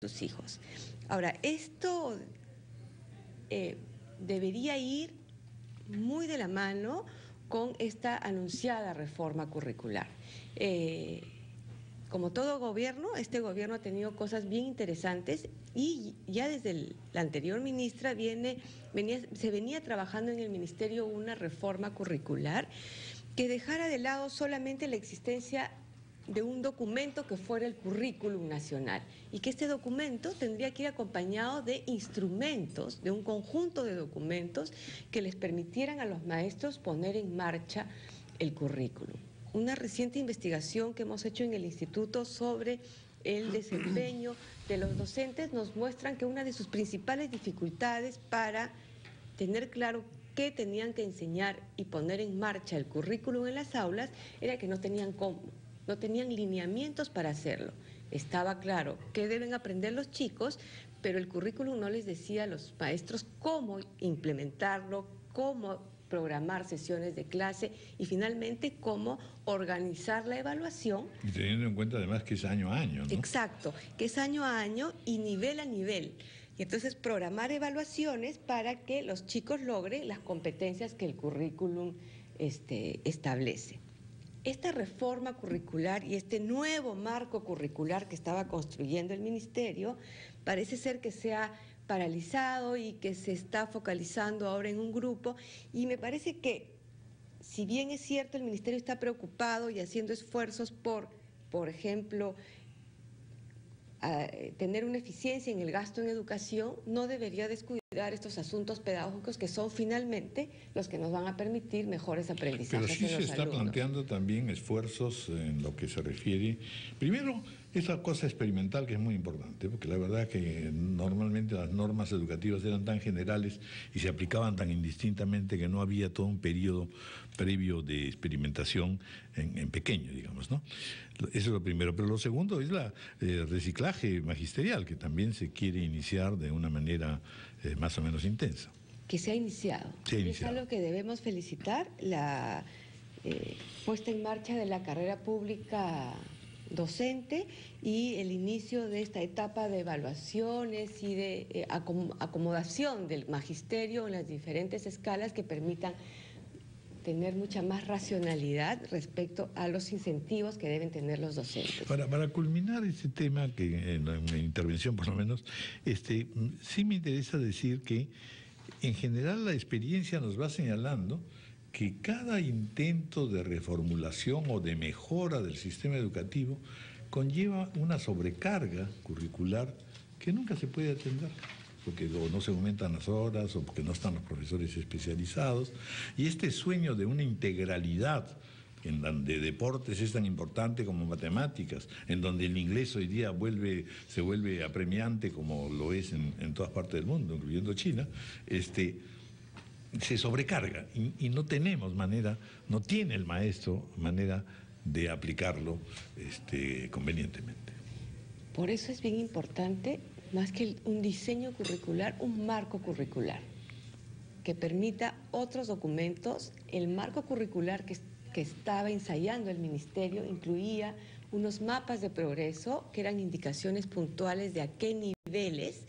sus hijos. Ahora, esto debería ir muy de la mano con esta anunciada reforma curricular. Como todo gobierno, este gobierno ha tenido cosas bien interesantes y ya desde la anterior ministra se venía trabajando en el ministerio una reforma curricular que dejara de lado solamente la existencia de un documento que fuera el currículum nacional y que este documento tendría que ir acompañado de instrumentos, de un conjunto de documentos que les permitieran a los maestros poner en marcha el currículum. Una reciente investigación que hemos hecho en el instituto sobre el desempeño de los docentes nos muestran que una de sus principales dificultades para tener claro qué tenían que enseñar y poner en marcha el currículum en las aulas era que no tenían cómo. No tenían lineamientos para hacerlo. Estaba claro qué deben aprender los chicos, pero el currículum no les decía a los maestros cómo implementarlo, cómo programar sesiones de clase y finalmente cómo organizar la evaluación. Y teniendo en cuenta además que es año a año, ¿no? Exacto, que es año a año y nivel a nivel. Y entonces programar evaluaciones para que los chicos logren las competencias que el currículum establece. Esta reforma curricular y este nuevo marco curricular que estaba construyendo el ministerio parece ser que se ha paralizado y que se está focalizando ahora en un grupo, y me parece que, si bien es cierto, el ministerio está preocupado y haciendo esfuerzos por ejemplo, tener una eficiencia en el gasto en educación, no debería descuidar estos asuntos pedagógicos que son finalmente los que nos van a permitir mejores aprendizajes. Pero sí se está planteando también esfuerzos en lo que se refiere. Primero, esa cosa experimental que es muy importante, porque la verdad que normalmente las normas educativas eran tan generales y se aplicaban tan indistintamente que no había todo un periodo previo de experimentación en pequeño, digamos, ¿no? Eso es lo primero. Pero lo segundo es el reciclaje magisterial, que también se quiere iniciar de una manera más o menos intensa. Que se ha iniciado. Es algo que debemos felicitar, la puesta en marcha de la carrera pública docente y el inicio de esta etapa de evaluaciones y de acomodación del magisterio en las diferentes escalas que permitan tener mucha más racionalidad respecto a los incentivos que deben tener los docentes. Para culminar este tema, que en mi intervención por lo menos, sí me interesa decir que en general la experiencia nos va señalando que cada intento de reformulación o de mejora del sistema educativo conlleva una sobrecarga curricular que nunca se puede atender, porque no se aumentan las horas o porque no están los profesores especializados. Y este sueño de una integralidad en donde deportes es tan importante como matemáticas, en donde el inglés hoy día se vuelve apremiante como lo es en todas partes del mundo, incluyendo China, se sobrecarga y no tenemos manera, no tiene el maestro manera de aplicarlo convenientemente. Por eso es bien importante, más que un diseño curricular, un marco curricular que permita otros documentos. El marco curricular que estaba ensayando el ministerio incluía unos mapas de progreso que eran indicaciones puntuales de a qué niveles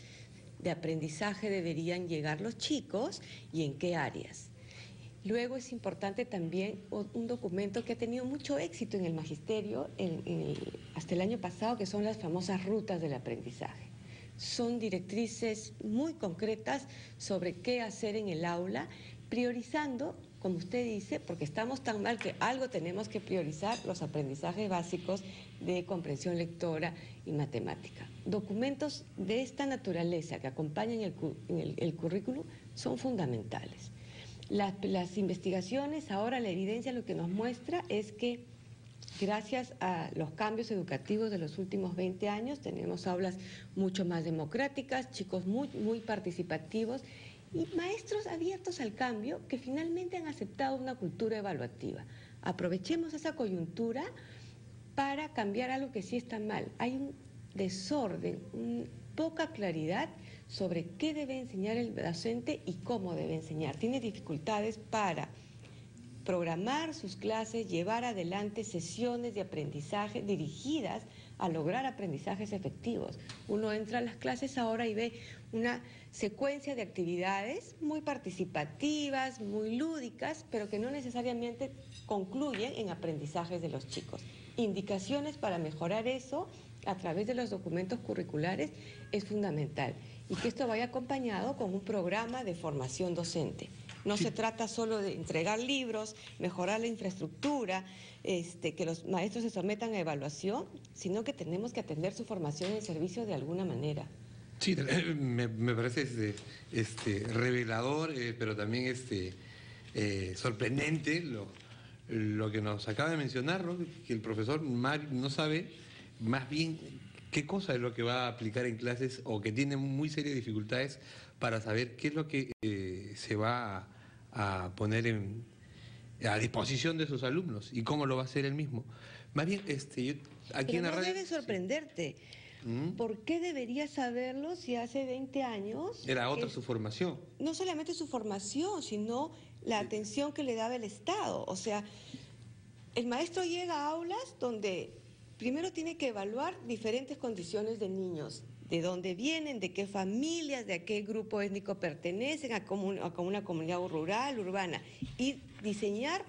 de aprendizaje deberían llegar los chicos y en qué áreas. Luego es importante también un documento que ha tenido mucho éxito en el magisterio hasta el año pasado, que son las famosas rutas del aprendizaje. Son directrices muy concretas sobre qué hacer en el aula, priorizando, como usted dice, porque estamos tan mal que algo tenemos que priorizar, los aprendizajes básicos de comprensión lectora y matemática. Documentos de esta naturaleza que acompañan el currículum son fundamentales. Las investigaciones, ahora la evidencia lo que nos muestra es que gracias a los cambios educativos de los últimos 20 años tenemos aulas mucho más democráticas, chicos muy participativos y maestros abiertos al cambio que finalmente han aceptado una cultura evaluativa. Aprovechemos esa coyuntura para cambiar algo que sí está mal. Hay un desorden, poca claridad sobre qué debe enseñar el docente y cómo debe enseñar. Tiene dificultades para programar sus clases, llevar adelante sesiones de aprendizaje dirigidas a lograr aprendizajes efectivos. Uno entra a las clases ahora y ve una secuencia de actividades muy participativas, muy lúdicas, pero que no necesariamente concluyen en aprendizajes de los chicos. Indicaciones para mejorar eso a través de los documentos curriculares es fundamental, y que esto vaya acompañado con un programa de formación docente. No se trata solo de entregar libros, mejorar la infraestructura, que los maestros se sometan a evaluación, sino que tenemos que atender su formación en servicio de alguna manera. Sí, me parece revelador, pero también sorprendente lo que nos acaba de mencionar, ¿no? Que el profesor no sabe más bien qué cosa es lo que va a aplicar en clases, o que tiene muy serias dificultades para saber qué es lo que se va a poner a disposición de sus alumnos y cómo lo va a hacer él mismo. Más bien, aquí en la radio... debe sorprenderte. ¿Por qué debería saberlo si hace 20 años... Era otra su formación. No solamente su formación, sino la atención que le daba el Estado. O sea, el maestro llega a aulas donde primero tiene que evaluar diferentes condiciones de niños, de dónde vienen, de qué familias, de a qué grupo étnico pertenecen, a una comunidad rural, urbana, y diseñar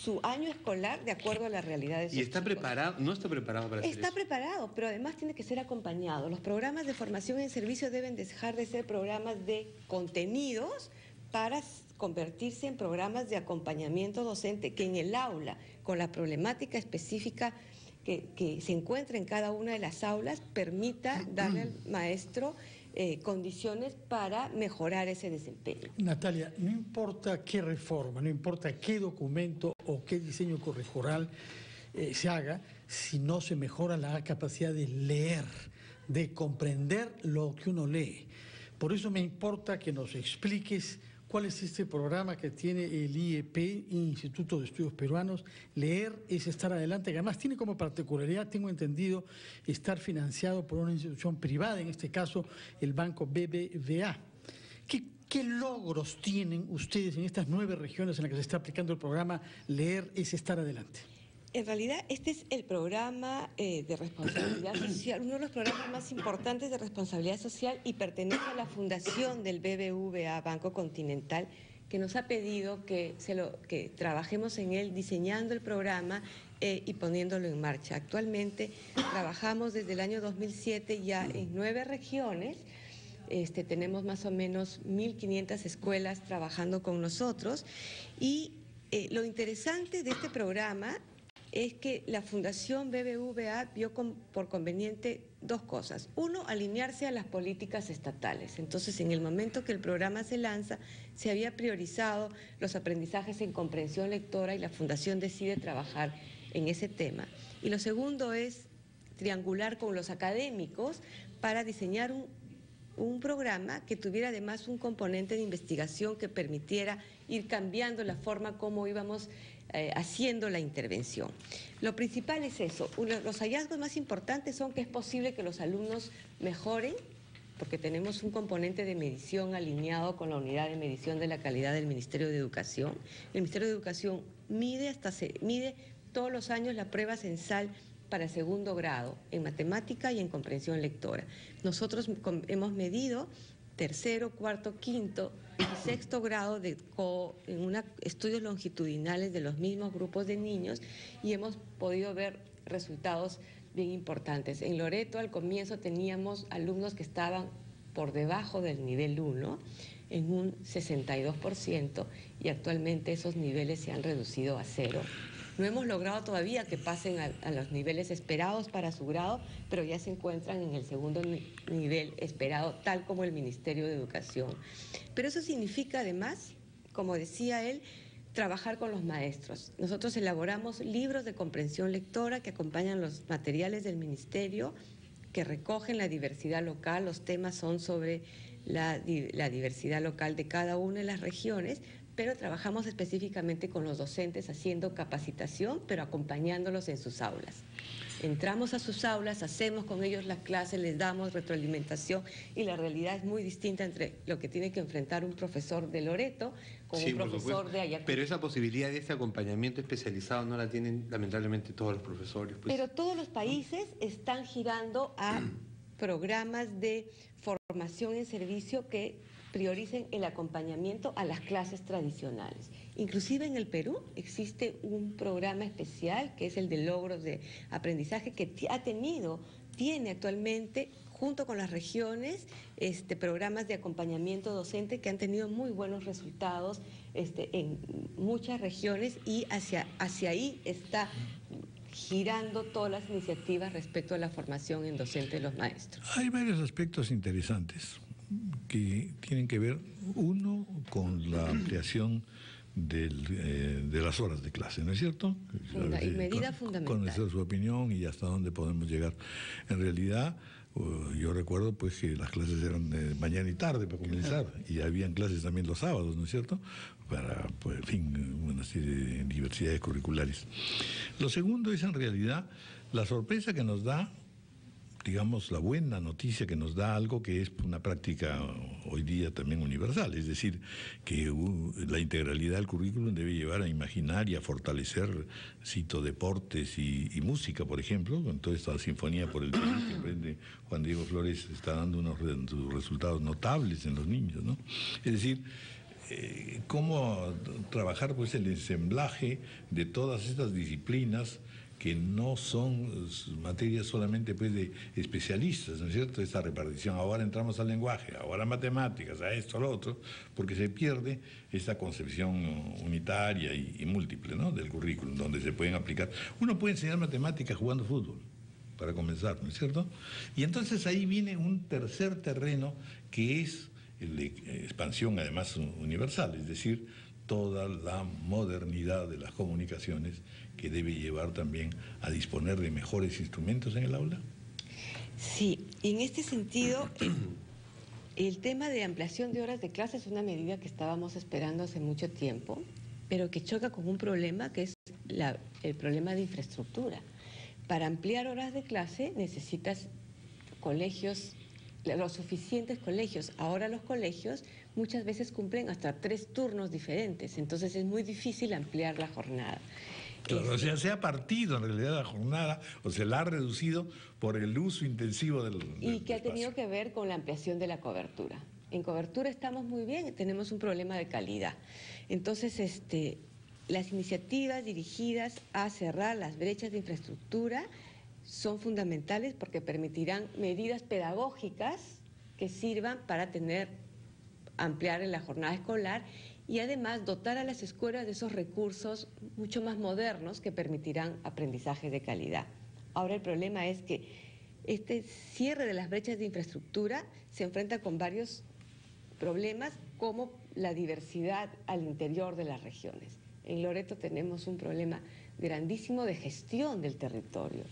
su año escolar de acuerdo a la realidad de sus ¿Y está chicos. preparado? ¿No está preparado para hacer eso? Está preparado, pero además tiene que ser acompañado. Los programas de formación en servicio deben dejar de ser programas de contenidos para convertirse en programas de acompañamiento docente, que en el aula, con la problemática específica que se encuentra en cada una de las aulas, permita darle al maestro condiciones para mejorar ese desempeño. Natalia, no importa qué reforma, no importa qué documento o qué diseño curricular se haga, si no se mejora la capacidad de leer, de comprender lo que uno lee. Por eso me importa que nos expliques cuál es este programa que tiene el IEP, Instituto de Estudios Peruanos. Leer es estar adelante, que además tiene como particularidad, tengo entendido, estar financiado por una institución privada, en este caso el Banco BBVA. ¿Qué logros tienen ustedes en estas 9 regiones en las que se está aplicando el programa Leer es estar adelante? En realidad, este es el programa de responsabilidad social, uno de los programas más importantes de responsabilidad social, y pertenece a la fundación del BBVA, Banco Continental, que nos ha pedido que trabajemos en él, diseñando el programa y poniéndolo en marcha. Actualmente trabajamos desde el año 2007 ya en 9 regiones. Tenemos más o menos 1.500 escuelas trabajando con nosotros, y lo interesante de este programa es que la Fundación BBVA vio por conveniente 2 cosas. Uno, alinearse a las políticas estatales. Entonces, en el momento que el programa se lanza, se había priorizado los aprendizajes en comprensión lectora, y la Fundación decide trabajar en ese tema. Y lo segundo es triangular con los académicos para diseñar un programa que tuviera además un componente de investigación que permitiera ir cambiando la forma como íbamos haciendo la intervención. Lo principal es eso. Los hallazgos más importantes son que es posible que los alumnos mejoren, porque tenemos un componente de medición alineado con la unidad de medición de la calidad del Ministerio de Educación. El Ministerio de Educación mide todos los años la prueba censal para segundo grado en matemática y en comprensión lectora. Nosotros hemos medido tercero, cuarto, quinto y sexto grado en estudios longitudinales de los mismos grupos de niños, y hemos podido ver resultados bien importantes. En Loreto al comienzo teníamos alumnos que estaban por debajo del nivel 1 en un 62%, y actualmente esos niveles se han reducido a 0. No hemos logrado todavía que pasen a los niveles esperados para su grado, pero ya se encuentran en el segundo nivel esperado, tal como el Ministerio de Educación. Pero eso significa además, como decía él, trabajar con los maestros. Nosotros elaboramos libros de comprensión lectora que acompañan los materiales del Ministerio, que recogen la diversidad local. Los temas son sobre la diversidad local de cada una de las regiones, pero trabajamos específicamente con los docentes haciendo capacitación, pero acompañándolos en sus aulas. Entramos a sus aulas, hacemos con ellos las clases, les damos retroalimentación y la realidad es muy distinta entre lo que tiene que enfrentar un profesor de Loreto con Sí, un por profesor supuesto. de Ayacucho. Pero esa posibilidad de ese acompañamiento especializado no la tienen lamentablemente todos los profesores. Pues. Pero todos los países están girando a programas de formación en servicio que prioricen el acompañamiento a las clases tradicionales. Inclusive en el Perú existe un programa especial que es el de logros de aprendizaje que tiene actualmente junto con las regiones programas de acompañamiento docente que han tenido muy buenos resultados en muchas regiones y hacia ahí está girando todas las iniciativas respecto a la formación en docente de los maestros. Hay varios aspectos interesantes que tienen que ver, uno, con la ampliación de las horas de clase, ¿no es cierto? Medida fundamental. Conocer su opinión y hasta dónde podemos llegar. En realidad, yo recuerdo pues que las clases eran de mañana y tarde para comenzar, y habían clases también los sábados, ¿no es cierto? Para, pues, en fin, una serie de diversidades curriculares. Lo segundo es en realidad la sorpresa que nos da, digamos, la buena noticia que nos da algo que es una práctica hoy día también universal, es decir, que la integralidad del currículum debe llevar a imaginar y a fortalecer, cito, deportes y música, por ejemplo, con toda esta sinfonía por el Perú que emprende Juan Diego Flores, está dando unos resultados notables en los niños, ¿no? Es decir, cómo trabajar pues el ensamblaje de todas estas disciplinas que no son materias solamente pues de especialistas, ¿no es cierto? Esta repartición, ahora entramos al lenguaje, ahora a matemáticas, a esto, a lo otro, porque se pierde esta concepción unitaria y múltiple, ¿no?, del currículum, donde se pueden aplicar. Uno puede enseñar matemáticas jugando fútbol, para comenzar, ¿no es cierto? Y entonces ahí viene un tercer terreno que es el de expansión además universal, es decir, toda la modernidad de las comunicaciones que debe llevar también a disponer de mejores instrumentos en el aula. Sí, y en este sentido, el tema de ampliación de horas de clase es una medida que estábamos esperando hace mucho tiempo, pero que choca con un problema que es el problema de infraestructura. Para ampliar horas de clase necesitas colegios, los suficientes colegios. Ahora los colegios muchas veces cumplen hasta 3 turnos diferentes, entonces es muy difícil ampliar la jornada. Claro, o sea, se ha partido en realidad la jornada, o se la ha reducido por el uso intensivo del Y que ha espacio. tenido que ver con la ampliación de la cobertura. En cobertura estamos muy bien, tenemos un problema de calidad. Entonces, las iniciativas dirigidas a cerrar las brechas de infraestructura son fundamentales porque permitirán medidas pedagógicas que sirvan para ampliar en la jornada escolar y además dotar a las escuelas de esos recursos mucho más modernos que permitirán aprendizaje de calidad. Ahora el problema es que este cierre de las brechas de infraestructura se enfrenta con varios problemas como la diversidad al interior de las regiones. En Loreto tenemos un problema grandísimo de gestión del territorio,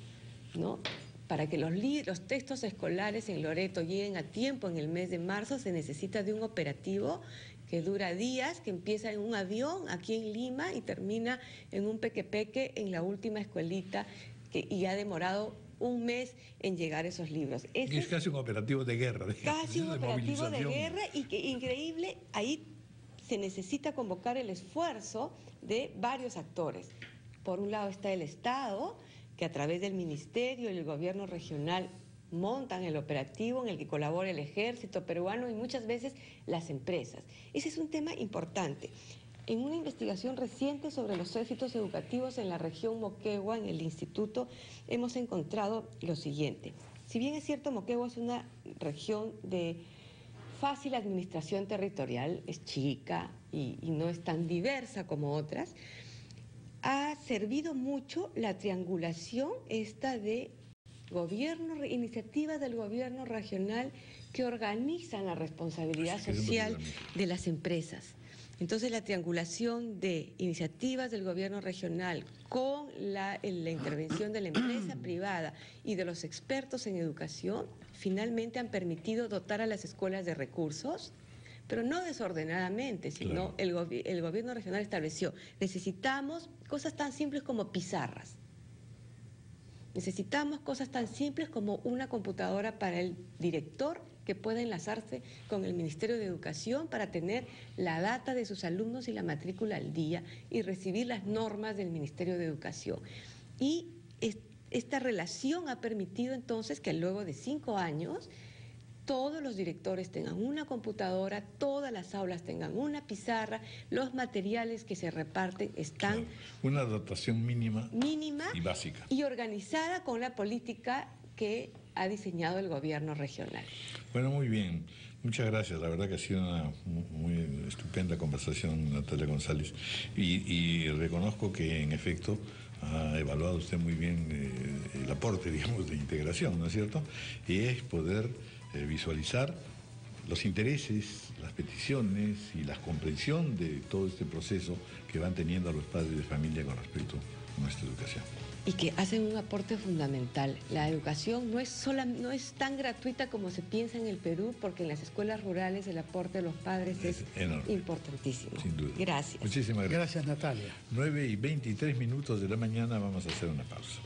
¿no? Para que los textos escolares en Loreto lleguen a tiempo en el mes de marzo se necesita de un operativo que dura días, que empieza en un avión aquí en Lima y termina en un pequepeque en la última escuelita y ha demorado un mes en llegar esos libros. Es casi un operativo de guerra. Casi un operativo de movilización. guerra y que increíble, ahí se necesita convocar el esfuerzo de varios actores. Por un lado está el Estado, que a través del Ministerio y el Gobierno regional montan el operativo en el que colabora el Ejército peruano y muchas veces las empresas. Ese es un tema importante. En una investigación reciente sobre los éxitos educativos en la región Moquegua, en el instituto, hemos encontrado lo siguiente. Si bien es cierto, Moquegua es una región de fácil administración territorial, es chica y no es tan diversa como otras, ha servido mucho la triangulación de iniciativas del gobierno regional que organizan la responsabilidad social de las empresas. Entonces, la triangulación de iniciativas del gobierno regional con la intervención de la empresa privada y de los expertos en educación, finalmente han permitido dotar a las escuelas de recursos, pero no desordenadamente, sino claro. El gobierno regional estableció, necesitamos cosas tan simples como pizarras. Necesitamos cosas tan simples como una computadora para el director que pueda enlazarse con el Ministerio de Educación para tener la data de sus alumnos y la matrícula al día y recibir las normas del Ministerio de Educación. Y esta relación ha permitido entonces que luego de 5 años todos los directores tengan una computadora, todas las aulas tengan una pizarra, los materiales que se reparten están... Claro. Una dotación mínima y básica. Y organizada con la política que ha diseñado el gobierno regional. Bueno, muy bien. Muchas gracias. La verdad que ha sido una muy estupenda conversación, Natalia González. Y reconozco que, en efecto, ha evaluado usted muy bien el aporte, digamos, de integración, ¿no es cierto? Y es poder visualizar los intereses, las peticiones y la comprensión de todo este proceso que van teniendo los padres de familia con respecto a nuestra educación. Y que hacen un aporte fundamental. La educación no es tan gratuita como se piensa en el Perú, porque en las escuelas rurales el aporte de los padres es enorme, importantísimo. Sin duda. Gracias. Muchísimas gracias. Gracias, Natalia. 9:23 de la mañana, vamos a hacer una pausa.